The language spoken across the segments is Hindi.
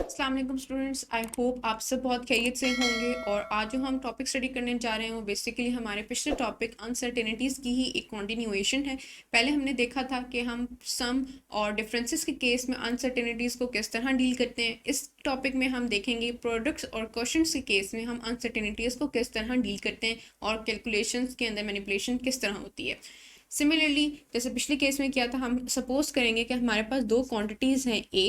अस्सलाम वालेकुम स्टूडेंट्स, आई होप आप सब बहुत खैरियत से होंगे। और आज जो हम टॉपिक स्टडी करने जा रहे हैं वो बेसिकली हमारे पिछले टॉपिक अनसर्टेनिटीज़ की ही एक कॉन्टिन्यूएशन है। पहले हमने देखा था कि हम सम और डिफरेंसेस के केस में अनसर्टेनिटीज़ को किस तरह डील करते हैं। इस टॉपिक में हम देखेंगे प्रोडक्ट्स और क्वेश्चंस के केस में हम अनसर्टेनिटीज़ को किस तरह डील करते हैं और कैलकुलेशंस के अंदर मैनिपुलेशन किस तरह होती है। सिमिलरली जैसे पिछले केस में किया था, हम सपोज करेंगे कि हमारे पास दो क्वांटिटीज़ हैं ए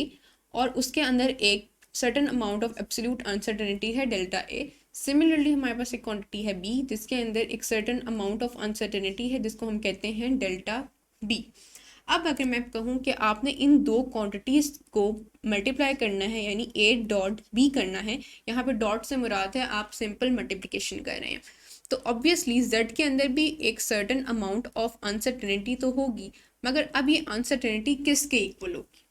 और उसके अंदर एक certain amount of absolute uncertainty है डेल्टा ए। सिमिलरली हमारे पास एक क्वांटिटी है बी जिसके अंदर एक सर्टन अमाउंट ऑफ अनसर्टेनिटी है जिसको हम कहते हैं डेल्टा बी। अब अगर मैं कहूँ कि आपने इन दो क्वांटिटीज़ को मल्टीप्लाई करना है यानी ए डॉट बी करना है, यहाँ पे डॉट से मुराद है आप सिंपल मल्टीप्लिकेशन कर रहे हैं, तो ऑब्वियसली जेड के अंदर भी एक सर्टन अमाउंट ऑफ अनसर्टेनिटी तो होगी, मगर अब ये अनसर्टेनिटी किसके इक्वल होगी।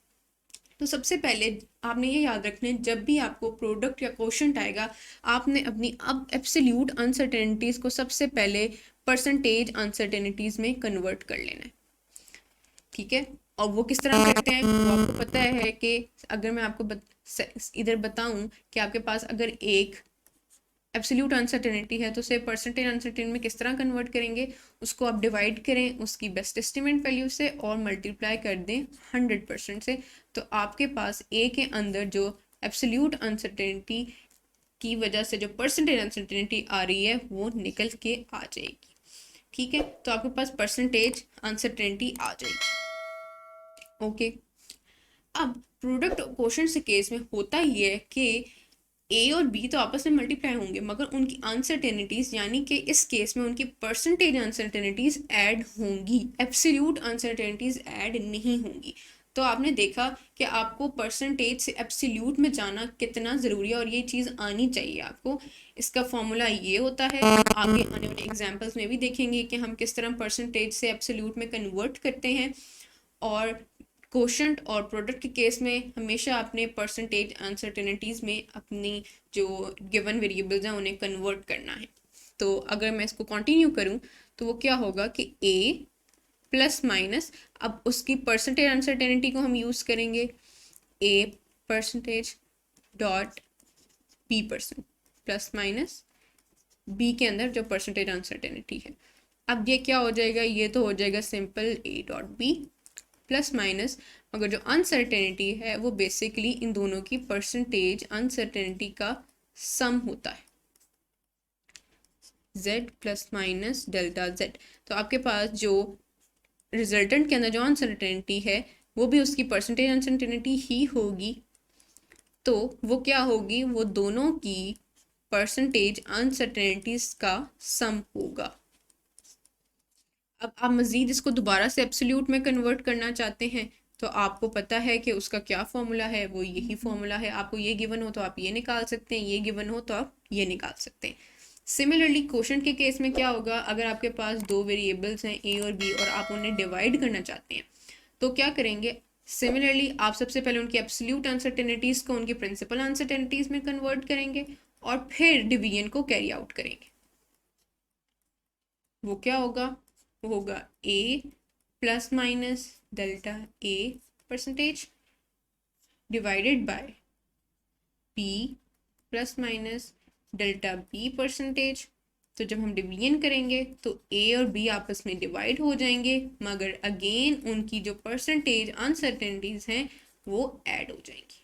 तो सबसे पहले आपने ये याद रखना है, जब भी आपको प्रोडक्ट या क्वोशंट आएगा आपने अपनी अब एब्सोल्यूट अनसर्टेनिटीज़ को सबसे पहले परसेंटेज अनसर्टेनिटीज़ में कन्वर्ट कर लेना है, ठीक है। और वो किस तरह करते हैं वो आपको पता है कि अगर मैं आपको इधर बताऊं कि आपके पास अगर एक एब्सोल्यूट अनसर्टेनिटी है तो उसे परसेंटेज अनसर्टेनिटी में किस तरह कन्वर्ट करेंगे, उसको आप डिवाइड करें उसकी बेस्ट एस्टिमेट वैल्यू से और मल्टीप्लाई कर दें 100% से, तो आपके पास ए के अंदर जो एब्सोल्यूट अनसर्टेनिटी की वजह से जो परसेंटेज अनसर्टेनिटी आ रही है वो निकल के आ जाएगी, ठीक है। तो आपके पास परसेंटेज अनसर्टेनिटी आ जाएगी, ओके। अब प्रोडक्ट क्वोशंट के केस में होता ये है कि ए और बी तो आपस में मल्टीप्लाई होंगे मगर उनकी अनसर्टेनिटीज यानी कि इस केस में उनकी परसेंटेज अनसर्टेनिटीज ऐड होंगी, एब्सोल्यूट अनसर्टेनिटीज ऐड नहीं होंगी। तो आपने देखा कि आपको परसेंटेज से एब्सोल्यूट में जाना कितना ज़रूरी है और ये चीज़ आनी चाहिए आपको। इसका फॉर्मूला ये होता है, आगे आने वाले एग्जाम्पल्स में भी देखेंगे कि हम किस तरह परसेंटेज से एब्सोल्यूट में कन्वर्ट करते हैं। और क्वोशंट और प्रोडक्ट के केस में हमेशा अपने परसेंटेज अनसर्टेनिटीज़ में अपनी जो गिवन वेरिएबल्स हैं उन्हें कन्वर्ट करना है। तो अगर मैं इसको कंटिन्यू करूं तो वो क्या होगा कि ए प्लस माइनस, अब उसकी परसेंटेज अनसर्टेनिटी को हम यूज़ करेंगे A percentage dot B percent plus minus B के अंदर जो परसेंटेज अनसर्टेनिटी है। अब ये क्या हो जाएगा, ये तो हो जाएगा simple A dot B plus minus, मगर जो अनसर्टेनिटी है वो बेसिकली इन दोनों की परसेंटेज अनसर्टेनिटी का सम होता है, z plus minus delta z। तो आपके पास जो रिजल्टेंट के अंदर जो अनसर्टेनिटी है वो भी उसकी परसेंटेज अनसर्टेनिटी ही होगी, तो वो क्या होगी, वो दोनों की परसेंटेज अनसर्टेनिटीज का सम होगा। अब आप मज़ीद इसको दोबारा से एब्सोल्यूट में कन्वर्ट करना चाहते हैं तो आपको पता है कि उसका क्या फॉर्मूला है, वो यही फॉर्मूला है। आपको ये गिवन हो तो आप ये निकाल सकते हैं, ये गिवन हो तो आप ये निकाल सकते हैं। सिमिलरली क्वोशंट के केस में क्या होगा, अगर आपके पास दो वेरिएबल्स हैं ए और बी और आप उन्हें डिवाइड करना चाहते हैं तो क्या करेंगे, सिमिलरली आप सबसे पहले उनकी एब्सोल्यूट अनसर्टेनिटीज़ को उनकी प्रिंसिपल अनसर्टेनिटीज़ में कन्वर्ट करेंगे और फिर डिवीजन को कैरी आउट करेंगे। वो क्या होगा, वो होगा A plus minus delta A percentage divided by B plus minus delta B percentage. तो जब हम डिवीजन करेंगे तो ए और बी आपस में डिवाइड हो जाएंगे मगर अगेन उनकी जो परसेंटेज अनसर्टेनिटीज हैं वो ऐड हो जाएंगी,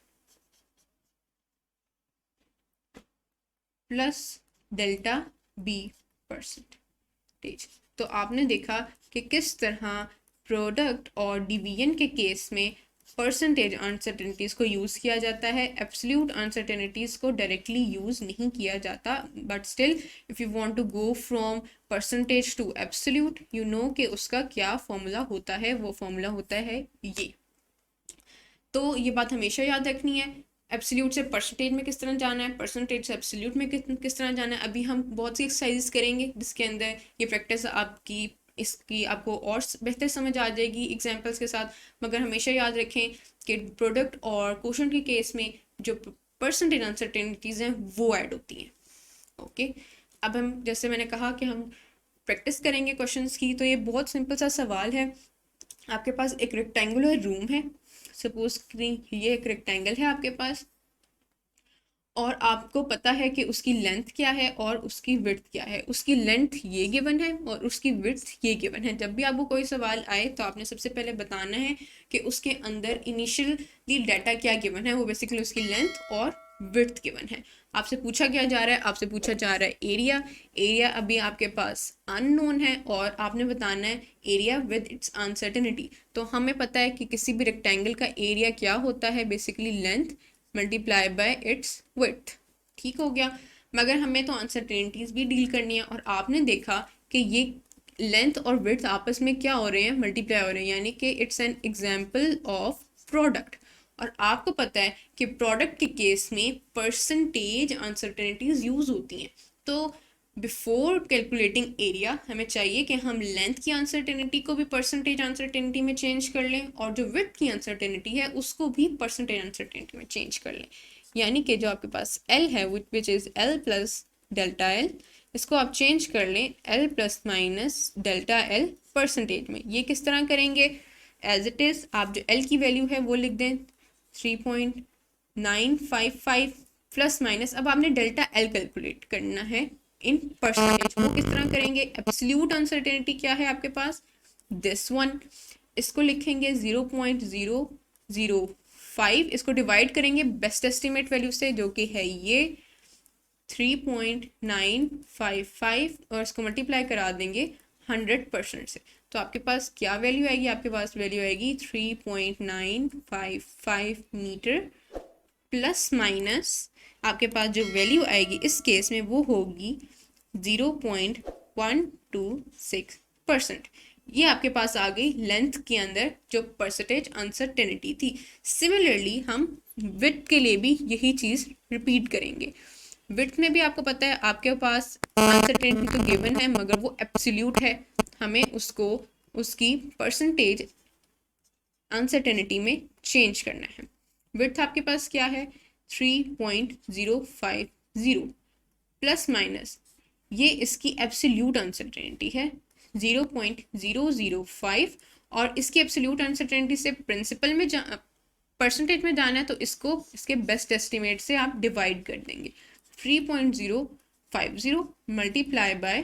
प्लस डेल्टा बी परसेंटेज। तो आपने देखा कि किस तरह प्रोडक्ट और डिवीजन के केस में परसेंटेज अनसर्टेनिटीज़ को यूज़ किया जाता है, एब्सोल्यूट अनसर्टेनिटीज़ को डायरेक्टली यूज़ नहीं किया जाता, but still if you want to go from percentage to absolute you know कि उसका क्या फॉर्मूला होता है, वो फॉर्मूला होता है ये। तो ये बात हमेशा याद रखनी है, एब्सोल्यूट से परसेंटेज में किस तरह जाना है, परसेंटेज से एब्सोल्यूट में किस तरह जाना है। अभी हम बहुत सी एक्सरसाइजेस करेंगे जिसके अंदर ये प्रैक्टिस आपकी इसकी आपको और बेहतर समझ आ जाएगी एग्जांपल्स के साथ। मगर हमेशा याद रखें कि प्रोडक्ट और क्वोशंट के केस में जो परसेंटेज अनसर्टेनिटीज़ हैं वो ऐड होती हैं, ओके। अब हम जैसे मैंने कहा कि हम प्रैक्टिस करेंगे क्वेश्चंस की, तो ये बहुत सिंपल सा सवाल है। आपके पास एक रेक्टेंगुलर रूम है, सपोज ये एक रेक्टेंगल है आपके पास, और आपको पता है कि उसकी लेंथ क्या है और उसकी विड्थ क्या है। उसकी लेंथ ये गिवन है और उसकी विड्थ ये गिवन है। जब भी आपको कोई सवाल आए तो आपने सबसे पहले बताना है कि उसके अंदर इनिशियली डाटा क्या गिवन है, वो बेसिकली उसकी लेंथ और विड्थ गिवन है। आपसे पूछा क्या जा रहा है, आपसे पूछा जा रहा है एरिया। एरिया अभी आपके पास अननोन है और आपने बताना है एरिया विद इट्स अनसर्टेनिटी। तो हमें पता है कि किसी भी रेक्टेंगल का एरिया क्या होता है, basically length multiply bye it's width. ठीक हो गया। मगर हमें तो अनसर्टेनिटीज भी डील करनी है और आपने देखा कि ये लेंथ और विड्थ आपस में क्या हो रहे हैं, मल्टीप्लाई हो रहे हैं, यानी कि it's an example of product. और आपको पता है कि प्रोडक्ट के केस में परसेंटेज अनसर्टेनिटीज यूज होती हैं। तो बिफोर कैलकुलेटिंग एरिया हमें चाहिए कि हम लेंथ की अनसर्टेनिटी को भी परसेंटेज अनसर्टेनिटी में चेंज कर लें और जो विड्थ की अनसर्टेनिटी है उसको भी परसेंटेज अनसर्टेनिटी में चेंज कर लें। यानी कि जो आपके पास L है which is L plus delta L, इसको आप चेंज कर लें L plus minus delta L percentage में। ये किस तरह करेंगे, एज इट इज़ आप जो L की वैल्यू है वो लिख दें 3.955 प्लस माइनस, अब आपने डेल्टा L कैलकुलेट करना है इन परसेंटेज। वो किस तरह करेंगे, एब्सोल्यूट अनसर्टेनिटी क्या है आपके पास, दिस वन, इसको लिखेंगे 0.005, इसको डिवाइड करेंगे बेस्ट एस्टिमेट वैल्यू से जो कि है ये 3.955 और इसको मल्टीप्लाई करा देंगे 100% से। तो आपके पास क्या वैल्यू आएगी, आपके पास वैल्यू आएगी 3.955 मीटर प्लस माइनस आपके पास जो वैल्यू आएगी इस केस में वो होगी 0.126%। ये आपके पास आ गई लेंथ के अंदर जो परसेंटेज अनसर्टेनिटी थी। सिमिलरली हम विड्थ के लिए भी यही चीज़ रिपीट करेंगे। विड्थ में भी आपको पता है आपके पास अनसर्टेनिटी तो गिवन है मगर वो एब्सोल्यूट है, हमें उसको उसकी परसेंटेज अनसर्टेनिटी में चेंज करना है। विड्थ आपके पास क्या है 3.050 प्लस माइनस ये इसकी एब्सोल्यूट अनसर्टेनिटी है 0.005 और इसकी एब्सोल्यूट अनसर्टेनिटी से प्रिंसिपल में परसेंटेज में जाना है तो इसको इसके बेस्ट एस्टिमेट से आप डिवाइड कर देंगे 3.050 मल्टीप्लाई बाय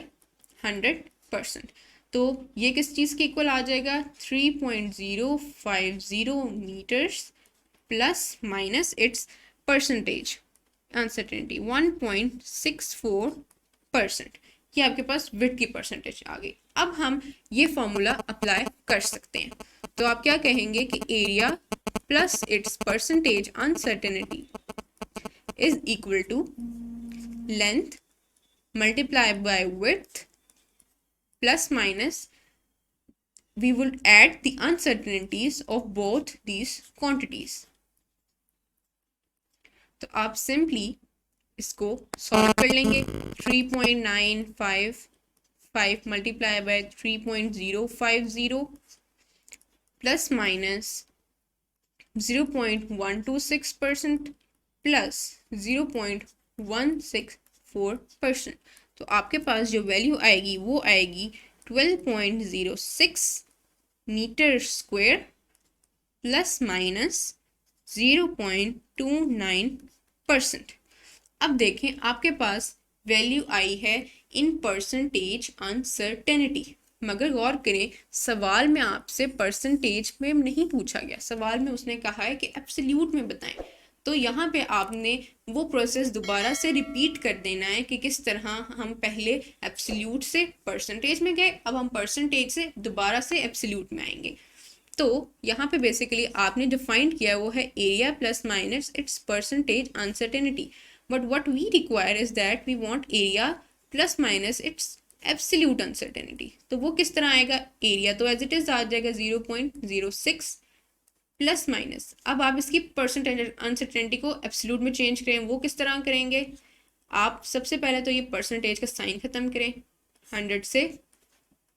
100%। तो ये किस चीज़ के इक्वल आ जाएगा 3.050 meters plus minus its percentage uncertainty 1.64%। ये आपके पास विड्थ की परसेंटेज आ गई। अब हम ये फॉर्मूला अप्लाई कर सकते हैं। तो आप क्या कहेंगे कि area plus its percentage uncertainty is equal to length multiply by width plus minus we will add the uncertainties of both these quantities। तो आप सिंपली इसको सॉल्व कर लेंगे 3.955 multiply by 3.050 plus minus 0.126% plus 0.164%। तो आपके पास जो वैल्यू आएगी वो आएगी 12.06 मीटर स्क्वायर प्लस माइनस 0.29%। अब देखें आपके पास वैल्यू आई है इन परसेंटेज अनसर्टेनिटी, मगर गौर करें सवाल में आपसे परसेंटेज में नहीं पूछा गया, सवाल में उसने कहा है कि एब्सोल्यूट में बताएं। तो यहाँ पे आपने वो प्रोसेस दोबारा से रिपीट कर देना है कि किस तरह हम पहले एब्सोल्यूट से परसेंटेज में गए, अब हम परसेंटेज से दोबारा से एब्सोल्यूट में आएंगे। तो यहाँ पे बेसिकली आपने जो फाइंड किया वो है area plus minus its percentage uncertainty, but what we require is that we want area plus minus its absolute uncertainty. तो वो किस तरह आएगा, एरिया तो एज इट इज आ जाएगा 0.06 प्लस माइनस, अब आप इसकी परसेंटेज अनसर्टेनिटी को एब्सोल्यूट में चेंज करें, वो किस तरह करेंगे, आप सबसे पहले तो ये परसेंटेज का साइन खत्म करें 100 से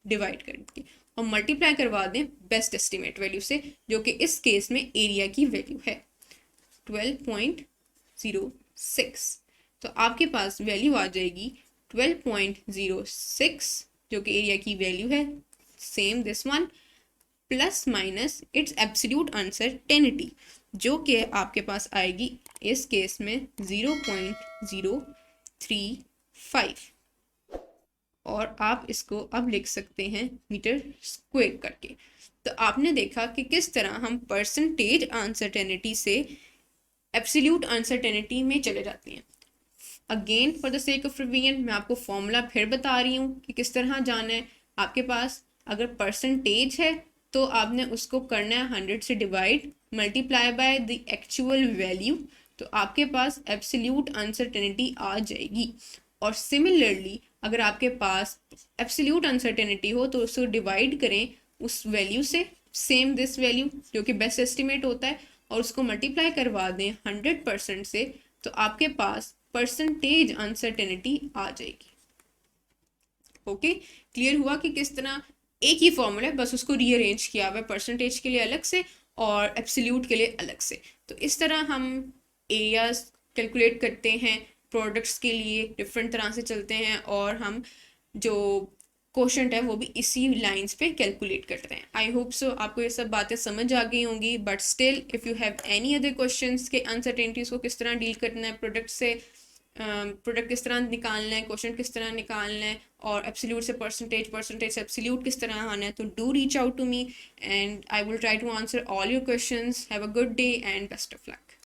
डिवाइड करके और मल्टीप्लाई करवा दें बेस्ट एस्टिमेट वैल्यू से जो कि इस केस में एरिया की वैल्यू है 12.06। तो आपके पास वैल्यू आ जाएगी 12.06 जो कि एरिया की वैल्यू है, same this one, plus minus its absolute uncertainty जो कि आपके पास आएगी इस केस में 0.035 और आप इसको अब लिख सकते हैं मीटर स्क्वायर करके। तो आपने देखा कि किस तरह हम परसेंटेज अनसर्टेनिटी से एब्सोल्यूट अनसर्टेनिटी में चले जाते हैं। Again for the sake of revision मैं आपको फॉर्मूला फिर बता रही हूँ कि किस तरह जाना है। आपके पास अगर परसेंटेज है तो आपने उसको करना है 100 से divide, multiply by the actual value, तो आपके पास एब्सोल्यूट अनसर्टेनिटी आ जाएगी। और सिमिलरली अगर आपके पास एब्सोल्यूट अनसर्टेनिटी हो तो उसको डिवाइड करें उस वैल्यू से, सेम दिस वैल्यू जो कि बेस्ट एस्टिमेट होता है, और उसको मल्टीप्लाई करवा दें 100% से, तो आपके पास परसेंटेज अनसर्टेनिटी आ जाएगी। ओके, क्लियर हुआ कि किस तरह एक ही फॉर्मूला है, बस उसको रीअरेंज किया हुआ है परसेंटेज के लिए अलग से और एब्सोल्यूट के लिए अलग से। तो इस तरह हम एरियाज कैलकुलेट करते हैं, प्रोडक्ट्स के लिए डिफरेंट तरह से चलते हैं, और हम जो क्वोशंट है वो भी इसी लाइंस पे कैलकुलेट करते हैं। आई होप सो आपको ये सब बातें समझ आ गई होंगी, but still if you have any other questions के अनसर्टेनिटीज़ को किस तरह डील करना है, प्रोडक्ट से प्रोडक्ट किस तरह निकालना है, क्वेश्चन किस तरह निकालना है, और एब्सोल्यूट से परसेंटेज, परसेंटेज से एब्सोल्यूट किस तरह आना है, तो do reach out to me and I will try to answer all your questions. Have a good day and best of luck.